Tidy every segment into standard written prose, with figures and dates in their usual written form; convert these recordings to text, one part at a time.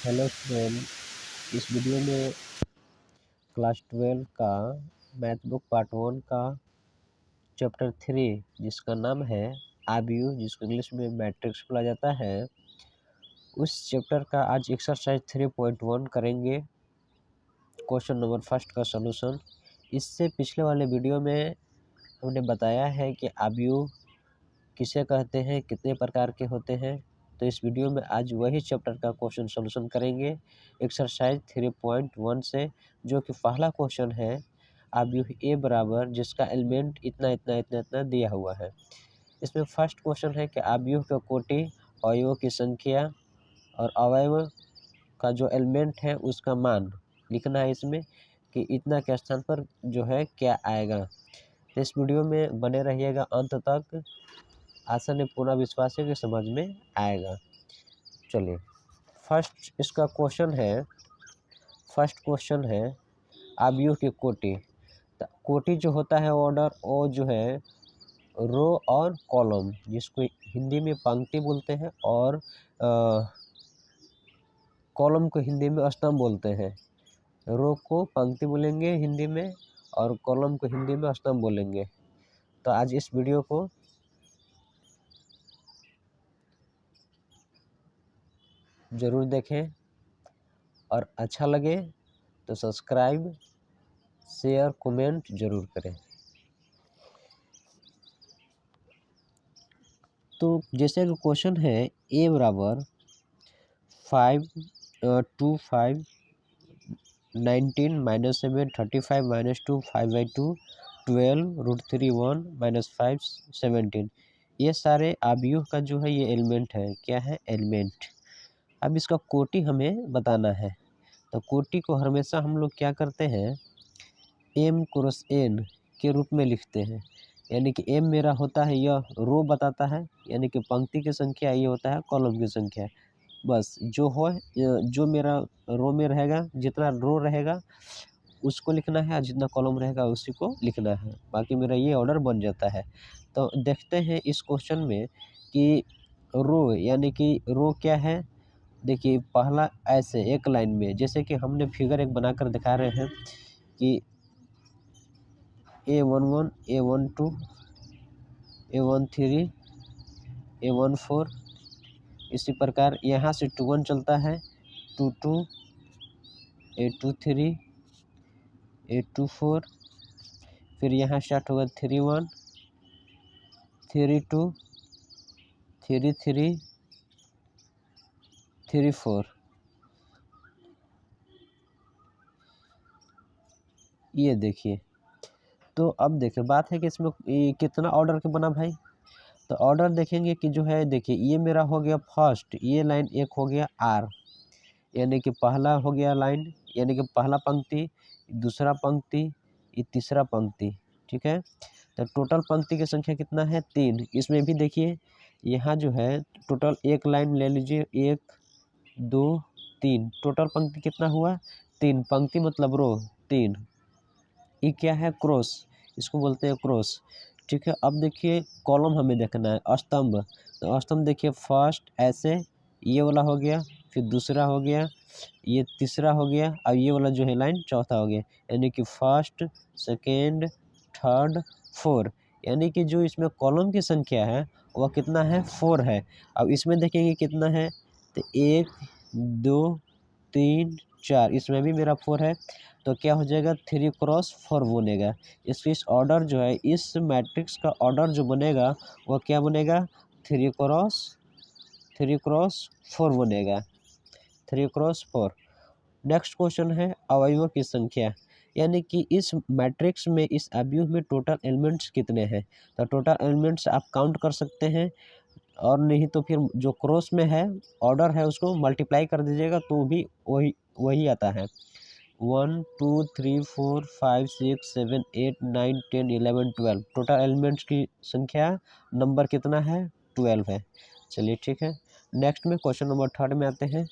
Hello student. इस video में class 12 का मैथ बुक पार्ट 1 का चैप्टर 3 जिसका नाम है आबयू, जिसको इंग्लिश में मैट्रिक्स बोला जाता है, उस चैप्टर का आज एक्सरसाइज 3.1 करेंगे। क्वेश्चन नंबर फर्स्ट का सॉल्यूशन। इससे पिछले वाले वीडियो में हमने बताया है कि आबयू किसे कहते हैं, कितने प्रकार के होते हैं। तो इस वीडियो में आज वही चैप्टर का क्वेश्चन सॉल्यूशन करेंगे एक्सरसाइज 3.1 से, जो कि पहला क्वेश्चन है आबयू ए बराबर जिसका एलिमेंट इतना इतना इतना इतना दिया हुआ है। इसमें फर्स्ट क्वेश्चन है कि आबयू का कोटि, अवयवों की संख्या और अवयव का जो एलिमेंट है उसका मान लिखना है इसमें कि इतना के स्थान पर जो है क्या आएगा। तो इस वीडियो में बने रहिएगा अंत तक। आशा ने पूरा विश्वास है कि समझ में आएगा। चलिए फर्स्ट इसका फर्स्ट क्वेश्चन है आबयू की कोटि। तो कोटि जो होता है ऑर्डर, वो जो है रो और कॉलम, जिसको हिंदी में पंक्ति बोलते हैं, और कॉलम को हिंदी में स्तंभ बोलते हैं। रो को पंक्ति बोलेंगे हिंदी में और कॉलम को हिंदी में स्तंभ बोलेंगे। तो आज इस वीडियो को ज़रूर देखें और अच्छा लगे तो सब्सक्राइब, शेयर, कमेंट ज़रूर करें। तो जैसे कि क्वेश्चन है ए बराबर 5 2 5 19 -7 35 -2 5/2 12√3 1 -5 17। ये सारे आबयू का जो है ये एलिमेंट है। क्या है? एलिमेंट। अब इसका कोटि हमें बताना है। तो कोटि को हमेशा हम लोग क्या करते हैं, m क्रॉस n के रूप में लिखते हैं। यानी कि m मेरा होता है यह रो बताता है, यानी कि पंक्ति की संख्या, ये होता है कॉलम की संख्या। बस जो मेरा रो में रहेगा, जितना रो रहेगा उसको लिखना है, और जितना कॉलम रहेगा उसी को लिखना है। बाकी मेरा ये ऑर्डर बन जाता है। तो देखते हैं इस क्वेश्चन में कि रो यानी कि रो क्या है। देखिए पहला ऐसे एक लाइन में, जैसे कि हमने फिगर एक बनाकर दिखा रहे हैं कि A11 A12 A13 A14, इसी प्रकार यहाँ से 21 चलता है, 22 A23 A24, फिर यहाँ स्टार्ट होगा 31 32 33 34। ये देखिए। तो अब देखिए बात है कि इसमें कितना ऑर्डर के बना भाई। तो ऑर्डर देखेंगे कि जो है, देखिए ये मेरा हो गया फर्स्ट, ये लाइन एक हो गया आर, यानी कि पहला हो गया लाइन, यानी कि पहला पंक्ति, दूसरा पंक्ति, ये तीसरा पंक्ति। ठीक है। तो टोटल पंक्ति की संख्या कितना है? 3। इसमें भी देखिए यहाँ जो है टोटल एक लाइन ले लीजिए, 1 2 3, टोटल पंक्ति कितना हुआ? 3। पंक्ति मतलब रो 3। ये क्या है? क्रॉस, इसको बोलते हैं क्रॉस। ठीक है। अब देखिए कॉलम हमें देखना है, स्तंभ। तो स्तंभ देखिए फर्स्ट ऐसे, ये वाला हो गया, फिर दूसरा हो गया, ये तीसरा हो गया, और ये वाला जो है लाइन चौथा हो गया। यानी कि फर्स्ट, सेकेंड, थर्ड, 4। यानी कि जो इसमें कॉलम की संख्या है वह कितना है? 4 है। अब इसमें देखेंगे कितना है, तो 1 2 3 4, इसमें भी मेरा 4 है। तो क्या हो जाएगा? 3 क्रॉस 4 बनेगा। इस ऑर्डर जो है, इस मैट्रिक्स का ऑर्डर जो बनेगा वह क्या बनेगा? 3 क्रॉस 4 बनेगा। 3 क्रॉस 4। नेक्स्ट क्वेश्चन है अवयवों की संख्या, यानी कि इस मैट्रिक्स में, इस आबयू में टोटल एलिमेंट्स कितने हैं। तो टोटल एलिमेंट्स आप काउंट कर सकते हैं, और नहीं तो फिर जो क्रॉस में है ऑर्डर है उसको मल्टीप्लाई कर दीजिएगा तो भी वही वही आता है। 1 2 3 4 5 6 7 8 9 10 11 12, टोटल एलिमेंट्स की संख्या नंबर कितना है? 12 है। चलिए ठीक है। नेक्स्ट में क्वेश्चन नंबर थर्ड में आते हैं।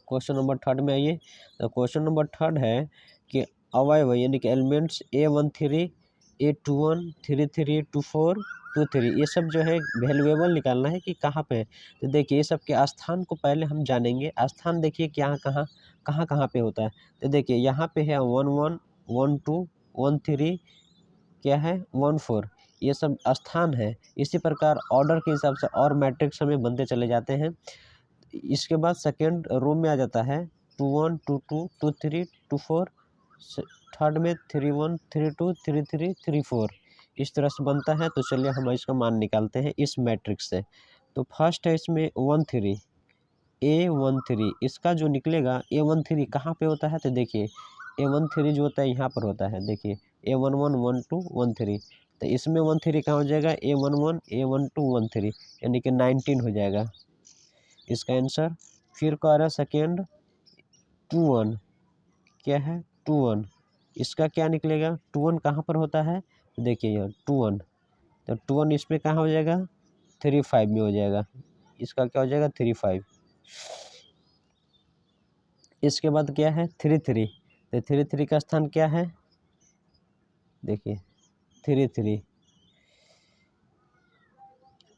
क्वेश्चन नंबर थर्ड में आइए। तो क्वेश्चन नंबर थर्ड है कि अवयव यानी कि एलिमेंट्स A13 A21 33 24 2 3 ये सब जो है वैल्यूएबल निकालना है कि कहाँ पे है। तो देखिए ये सब के स्थान को पहले हम जानेंगे। स्थान देखिए क्या कहाँ पे होता है। तो देखिए यहाँ पे है 1 1 1 2 1 3 क्या है 1 4 ये सब स्थान है। इसी प्रकार ऑर्डर के हिसाब से और मैट्रिक्स हमें बनते चले जाते हैं। इसके बाद सेकेंड रो में आ जाता है 2 1 2 2 2 3 2 4, थर्ड में 3 1 3 2 3 3 3 4 इस तरह से बनता है। तो चलिए हम इसका मान निकालते हैं इस मैट्रिक्स से। तो फर्स्ट है इसमें 1 3 A13 इसका जो निकलेगा A13 कहाँ पे होता है। तो देखिए A13 जो होता है यहाँ पर होता है। देखिए A11 1 2 1 3 तो इसमें 1 3 कहाँ हो जाएगा A11 A12 1 3 यानी कि 19 हो जाएगा इसका आंसर। फिर कह रहा है सेकेंड 2 1 क्या है 2 1 इसका क्या निकलेगा 2 1 कहाँ पर होता है। देखिए यहाँ 2 1 तो 2 1 इसमें कहाँ हो जाएगा 3 5 में हो जाएगा। इसका क्या हो जाएगा 3 5। इसके बाद क्या है 3 3 तो 3 3 का स्थान क्या है। देखिए 3 3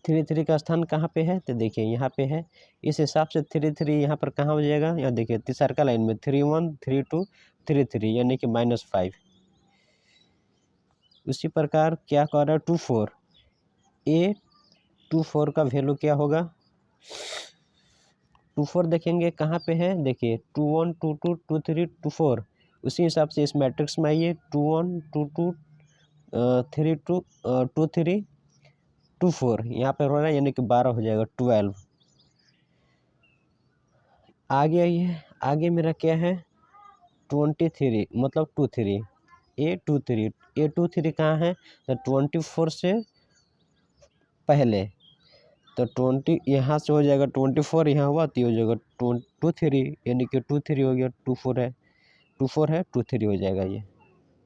3 3 का स्थान कहाँ पे है। तो देखिए यहाँ पे है। इस हिसाब से 3 3 यहाँ पर कहाँ हो जाएगा। यहाँ देखिए तीसरा लाइन में 3 1 3 2 3 3 यानी कि -5। उसी प्रकार क्या कर रहा है 2 4 A24 का वैल्यू क्या होगा 2 4 देखेंगे कहाँ पे है। देखिए 2 1 2 2 2 3 2 4 उसी हिसाब से इस मैट्रिक्स में आइए 2 1 2 2 3 2 2 3 2 4 यहाँ पर हो रहा है यानी कि 12 हो जाएगा 12। आगे आइए आगे मेरा क्या है 23 मतलब 2 3 A23 कहाँ है तो 24 से पहले। तो 20 यहाँ से हो जाएगा 24 यहाँ हुआ तो हो जाएगा 2 3 यानी कि 2 3 हो गया 2 4 है 2 4 है 2 3 हो जाएगा ये।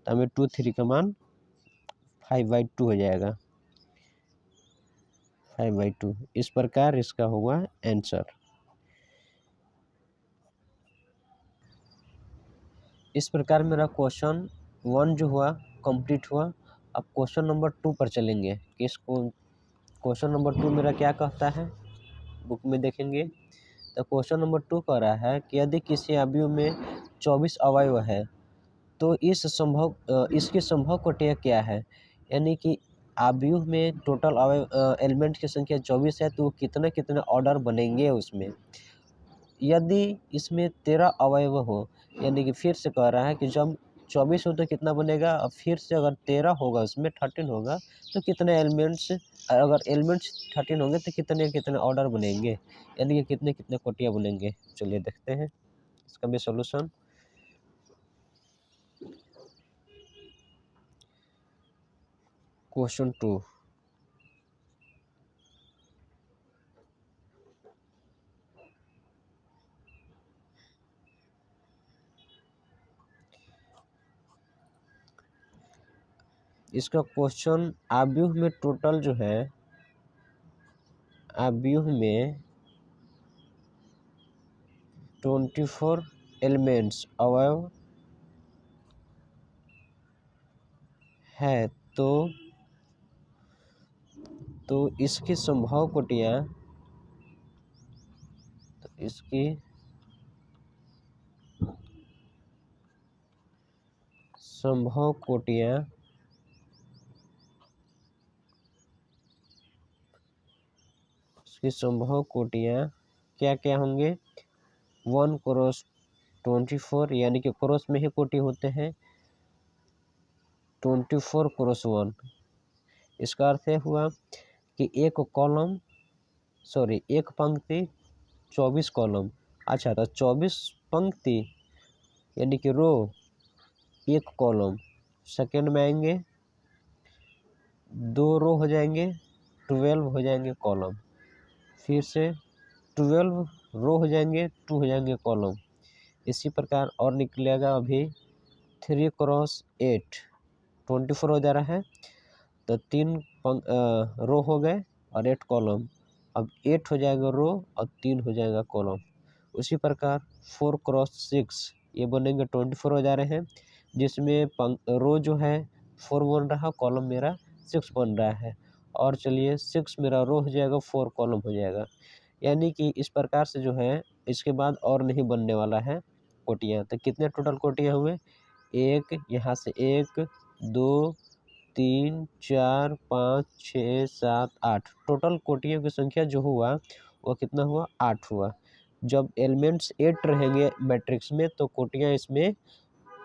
तो हमें 2 3 का मान 5/2 हो जाएगा 5/2। इस प्रकार इसका हुआ आंसर। इस प्रकार मेरा क्वेश्चन 1 जो हुआ कंप्लीट हुआ। अब क्वेश्चन नंबर 2 पर चलेंगे। इसको क्वेश्चन नंबर 2 मेरा क्या कहता है बुक में देखेंगे। तो क्वेश्चन नंबर 2 कह रहा है कि यदि किसी अवयव में 24 अवयव है तो इसकी संभव कोटियाँ क्या है। यानी कि अवयव में टोटल एलिमेंट की संख्या 24 है तो कितने कितने ऑर्डर बनेंगे उसमें। यदि इसमें 13 अवयव हो यानी कि फिर से कह रहा है कि जब 24 हो तो कितना बनेगा। और फिर से अगर 13 होगा उसमें 13 होगा तो कितने एलिमेंट्स अगर एलिमेंट्स 13 होंगे तो कितने कितने ऑर्डर बनेंगे यानी कि कितने कितने कोटियाँ बनेंगे। चलिए देखते हैं इसका भी सॉल्यूशन। क्वेश्चन 2 इसका क्वेश्चन अवयव में टोटल जो है अवयव में 24 एलिमेंट्स अवयव है तो इसकी संभव कोटियाँ इसकी संभव कोटियाँ क्या क्या होंगे 1 क्रॉस 24 यानी कि क्रॉस में ही कोटि होते हैं 24 क्रॉस 1। इसका अर्थ है हुआ कि एक पंक्ति 24 कॉलम। अच्छा तो 24 पंक्ति यानी कि रो एक कॉलम। सेकंड में आएंगे 2 रो हो जाएंगे 12 हो जाएंगे कॉलम। फिर से 12 रो हो जाएंगे 2 हो जाएंगे कॉलम। इसी प्रकार और निकलेगा अभी 3 क्रॉस 8 24 हो जा रहा है तो 3 रो हो गए और 8 कॉलम। अब 8 हो जाएगा रो और 3 हो जाएगा कॉलम। उसी प्रकार 4 क्रॉस 6 ये बनेंगे 24 हो जा रहे हैं जिसमें रो जो है 4 बन रहा है कॉलम मेरा 6 बन रहा है। और चलिए 6 मेरा रो हो जाएगा, 4 कॉलम हो जाएगा। यानी कि इस प्रकार से जो है इसके बाद और नहीं बनने वाला है कोटियाँ। तो कितने टोटल कोटियाँ हुए? 1, यहाँ से 1, 2, 3, 4, 5, 6, 7, 8 टोटल कोटियों की संख्या जो हुआ वो कितना हुआ? 8 हुआ। जब एलिमेंट्स 8 रहेंगे मैट्रिक्स में तो कोटियाँ इसमें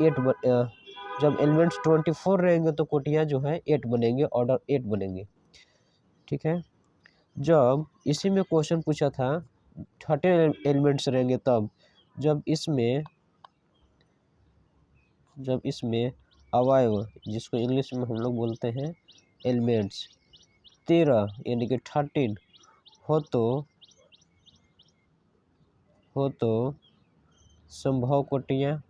8 जब एलिमेंट्स 24 रहेंगे तो कोटियाँ जो है 8 बनेंगे, ऑर्डर 8 बनेंगे। ठीक है। जब इसी में क्वेश्चन पूछा था 13 एलिमेंट्स रहेंगे तब, जब इसमें अवयव, जिसको इंग्लिश में हम लोग बोलते हैं एलिमेंट्स, 13 यानी कि 13 हो तो संभव कोटियाँ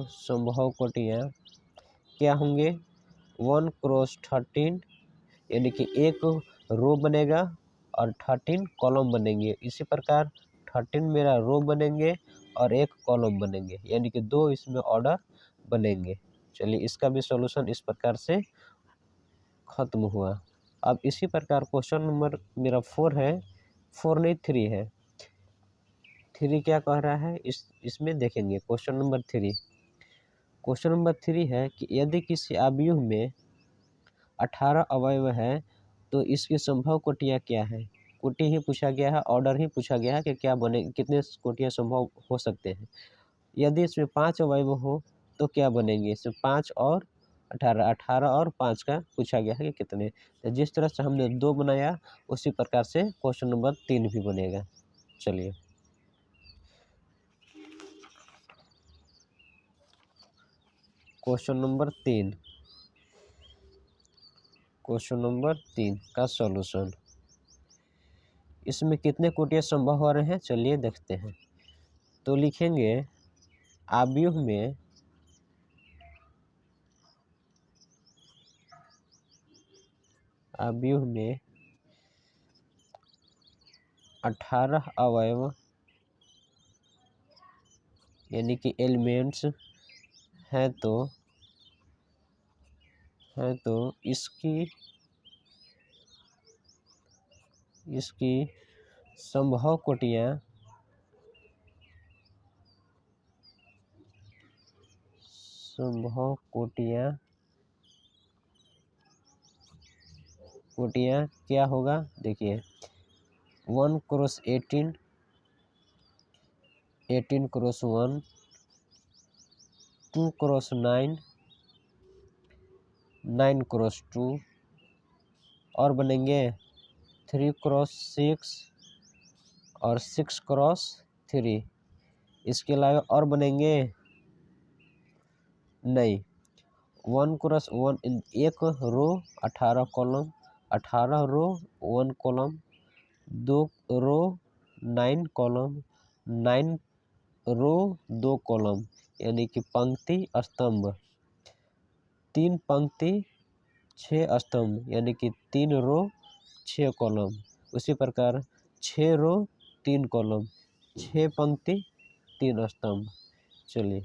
संभव कोटियाँ क्या होंगे? 1 क्रॉस 13 यानी कि एक रो बनेगा और 13 कॉलम बनेंगे। इसी प्रकार 13 मेरा रो बनेंगे और एक कॉलम बनेंगे, यानी कि 2 इसमें ऑर्डर बनेंगे। चलिए इसका भी सॉल्यूशन इस प्रकार से खत्म हुआ। अब इसी प्रकार क्वेश्चन नंबर मेरा 4 है, 4 नहीं 3 है। 3 क्या कह रहा है इसमें देखेंगे। क्वेश्चन नंबर 3 है कि यदि किसी आव्यूह में 18 अवयव है तो इसकी संभव कोटियाँ क्या है? कोटि ही पूछा गया है, ऑर्डर ही पूछा गया है कि क्या बने, कितने कोटियाँ संभव हो सकते हैं। यदि इसमें 5 अवयव हो तो क्या बनेंगे? इसमें 5 और 18 और 5 का पूछा गया है कि कितने। तो जिस तरह से हमने 2 बनाया उसी प्रकार से क्वेश्चन नंबर 3 भी बनेगा। चलिए क्वेश्चन नंबर 3 का सॉल्यूशन। इसमें कितने कोटियाँ संभव हो रहे हैं? चलिए देखते हैं। तो लिखेंगे आव्यूह में 18 अवयव यानी कि एलिमेंट्स हैं तो इसकी संभव कोटियाँ क्या होगा? देखिए 1 क्रॉस 18 क्रॉस 1, 2 क्रॉस 9 क्रॉस 2 और बनेंगे 3 क्रॉस 6 और 6 क्रॉस 3। इसके अलावा और बनेंगे नहीं। 1 क्रॉस 1 एक रो 18 कॉलम, 18 रो 1 कॉलम, 2 रो 9 कॉलम, 9 रो 2 कॉलम, यानी कि पंक्ति स्तंभ, 3 पंक्ति 6 स्तंभ, यानी कि 3 रो 6 कॉलम। उसी प्रकार 6 रो 3 कॉलम, 6 पंक्ति 3 स्तंभ। चलिए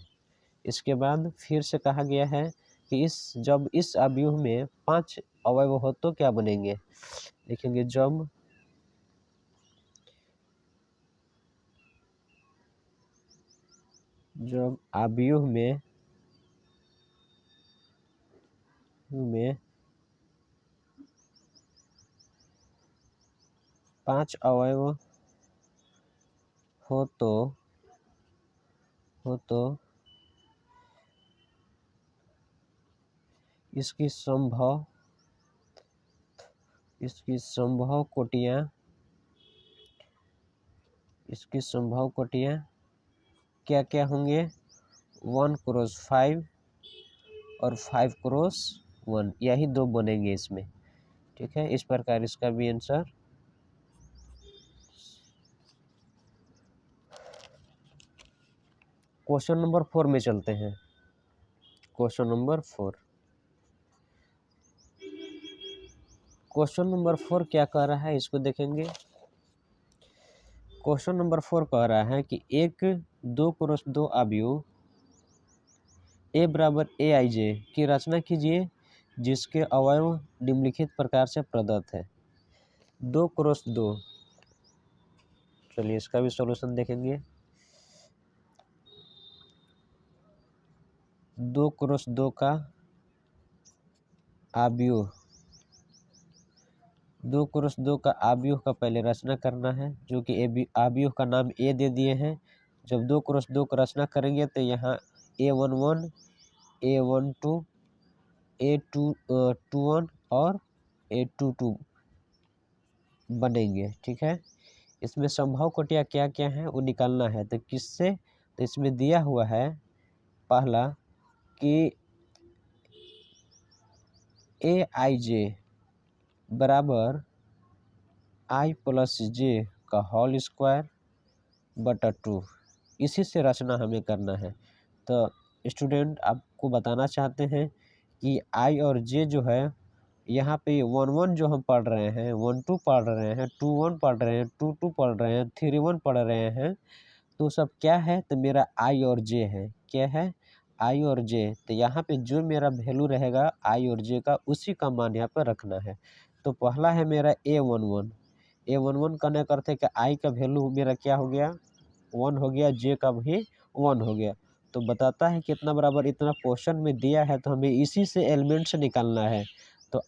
इसके बाद फिर से कहा गया है कि जब इस आव्यूह में 5 अवयव हो तो क्या बनेंगे? लिखेंगे जब आव्यूह में 5 अवयव हो तो इसकी संभव कोटियाँ क्या क्या होंगे? 1 क्रॉस 5 और 5 क्रॉस 1, यही 2 बनेंगे इसमें। ठीक है, इस प्रकार इसका भी आंसर। क्वेश्चन नंबर 4 में चलते हैं। क्वेश्चन नंबर 4 क्या कह रहा है इसको देखेंगे। क्वेश्चन नंबर 4 कह रहा है कि एक 2 क्रॉस 2 आव्यूह ए बराबर ए आई जे की रचना कीजिए जिसके अवयव निम्नलिखित प्रकार से प्रदत्त है। 2x2, चलिए इसका भी सॉल्यूशन देखेंगे। 2x2 का आव्यूह, 2x2 का आव्यूह का पहले रचना करना है, जो कि आव्यूह का नाम ए दे दिए हैं। जब 2x2 का रचना करेंगे तो यहाँ A11, A12, A21 और A22 बनेंगे। ठीक है, इसमें संभव कोटियाँ क्या क्या हैं वो निकालना है। तो किससे, तो इसमें दिया हुआ है पहला कि ए आई जे बराबर आई प्लस जे का होल स्क्वायर बटा 2, इसी से रचना हमें करना है। तो स्टूडेंट आपको बताना चाहते हैं कि आई और जे जो है, यहाँ पे 1 1 जो हम पढ़ रहे हैं, 1 2 पढ़ रहे हैं, 2 1 पढ़ रहे हैं, 2 2 पढ़ रहे हैं, 3 1 पढ़ रहे हैं, तो सब क्या है, तो मेरा आई और जे है। क्या है, आई और जे। तो यहाँ पे जो मेरा वैल्यू रहेगा आई और जे का, उसी का मान यहाँ पर रखना है। तो पहला है मेरा A11, A11 करने का अर्थ है कि आई का वैल्यू मेरा क्या हो गया, 1 हो गया, जे का भी 1 हो गया। तो बताता है कितना बराबर इतना क्वेश्चन में दिया है, तो हमें इसी से एलिमेंट से निकालना है। तो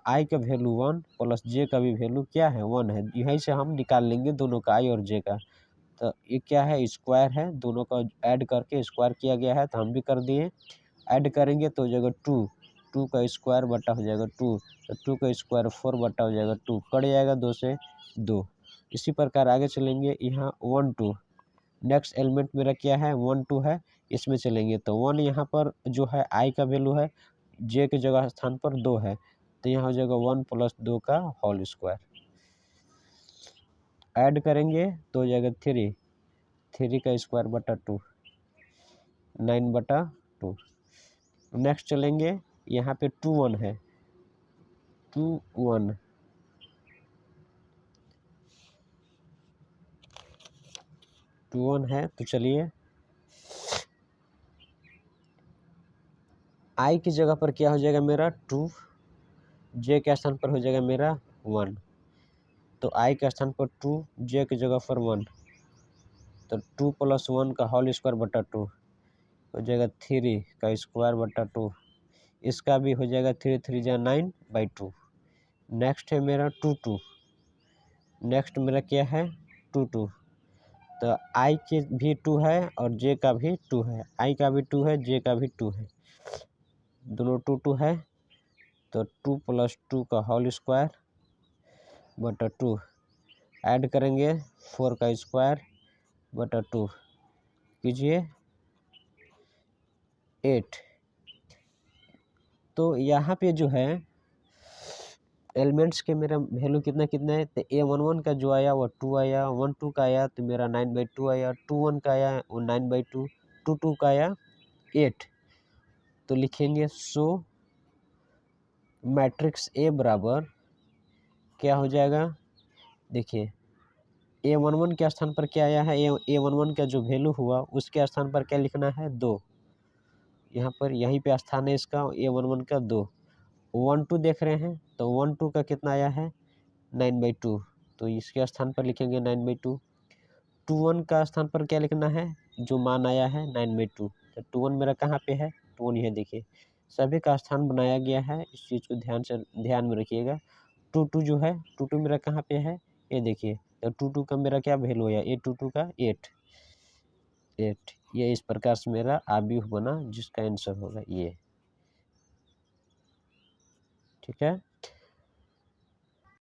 आई का वैल्यू 1 प्लस जे का भी वैल्यू क्या है, 1 है। यहीं से हम निकाल लेंगे दोनों का, आई और जे का। तो ये क्या है, स्क्वायर है, दोनों का ऐड करके स्क्वायर किया गया है, तो हम भी कर दिए। ऐड करेंगे तो हो जाएगा 2, 2 का स्क्वायर बटा हो जाएगा 2, तो 2 का स्क्वायर 4 बटा हो जाएगा 2, कट जाएगा 2 से 2। इसी प्रकार आगे चलेंगे, यहाँ 1 2, नेक्स्ट एलिमेंट मेरा क्या है, 1 2 है, इसमें चलेंगे तो 1 यहाँ पर जो है आई का वैल्यू है, जे के जगह स्थान पर 2 है, तो यहाँ हो जाएगा 1 प्लस 2 का होल स्क्वायर। ऐड करेंगे तो हो जाएगा 3, 3 का स्क्वायर बटा 2, 9 बटा 2। नेक्स्ट चलेंगे, यहाँ पे 2 1 है, 2 1, है, तो चलिए आई की जगह पर क्या हो जाएगा मेरा 2, जे के स्थान पर हो जाएगा मेरा 1, तो आई के स्थान पर 2, जे की जगह पर 1, तो 2 प्लस 1 का होल स्क्वायर बटा 2 हो जाएगा 3 का स्क्वायर बटा 2, इसका भी हो जाएगा 3 3 जा 9/2। नेक्स्ट है मेरा 2 2, नेक्स्ट मेरा क्या है 2 2, तो आई के भी 2 है और जे का भी 2 है, आई का भी 2 है, जे का भी 2 है, दोनों 2 2 है, तो 2 प्लस 2 का होल स्क्वायर बटा 2। ऐड करेंगे 4 का स्क्वायर बटा 2 कीजिए 8। तो यहाँ पे जो है एलिमेंट्स के मेरा वैल्यू कितना कितना है, तो A11 का जो आया वो 2 आया, 1 2 का आया तो मेरा 9/2 आया, 2 1 का आया वो 9/2, 2 2 का आया 8। तो लिखेंगे सो मैट्रिक्स ए बराबर क्या हो जाएगा, देखिए A11 के स्थान पर क्या आया है, A11 का जो वैल्यू हुआ उसके स्थान पर क्या लिखना है 2, यहाँ पर यहीं पे स्थान है इसका A11 का 2। 1 2 देख रहे हैं तो 1 2 का कितना आया है 9/2, तो इसके स्थान पर लिखेंगे 9/2। 2 1 का स्थान पर क्या लिखना है, जो मान आया है 9/2, तो 2 1 मेरा कहाँ पे है, 2 1 है, देखिए सभी का स्थान बनाया गया है, इस चीज़ को ध्यान में रखिएगा। 2 2 जो है 2 2 मेरा कहाँ पे है, ये देखिए, तो 2 2 का मेरा क्या वैल्यू है, ए 2 2 का 8। ये इस प्रकार से मेरा आव्यूह बना जिसका आंसर होगा ये। ठीक है।